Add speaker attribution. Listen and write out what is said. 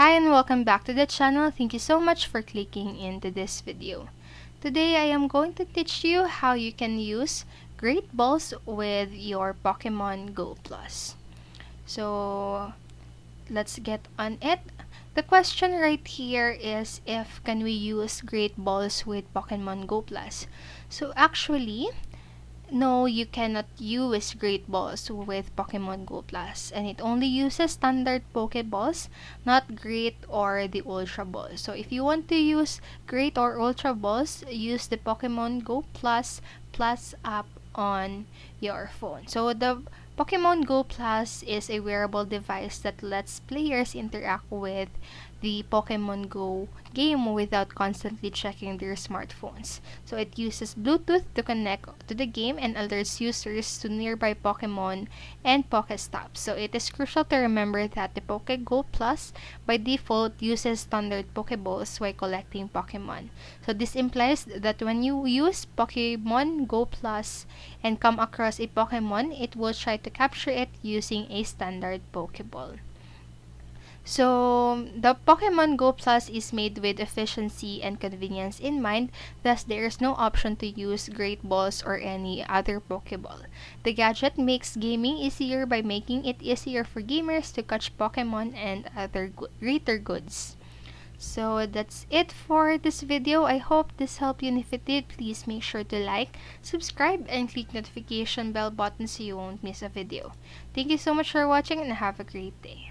Speaker 1: Hi and welcome back to the channel. Thank you so much for clicking into this video. Today I am going to teach you how you can use Great Balls with your Pokemon Go Plus. So let's get on it. The question right here is if can we use Great Balls with Pokemon Go Plus. So actually, no, you cannot use Great Balls with Pokemon Go Plus, and it only uses standard Pokeballs, not Great or the Ultra Balls. So if you want to use Great or Ultra Balls, use the Pokemon Go Plus app on your phone. So the Pokemon Go Plus is a wearable device that lets players interact with the Pokemon Go game without constantly checking their smartphones. So it uses Bluetooth to connect to the game and alerts users to nearby Pokemon and Pokestops. So it is crucial to remember that the Go Plus by default uses standard Pokeballs while collecting Pokemon. So this implies that when you use Pokemon Go Plus and come across a Pokemon, it will try to capture it using a standard Pokeball. So, the Pokemon Go Plus is made with efficiency and convenience in mind, thus there is no option to use Great Balls or any other Pokeball. The gadget makes gaming easier by making it easier for gamers to catch Pokemon and other greater goods. So that's it for this video. I hope this helped you, and if it did, please make sure to like, subscribe, and click notification bell button so you won't miss a video. Thank you so much for watching and have a great day.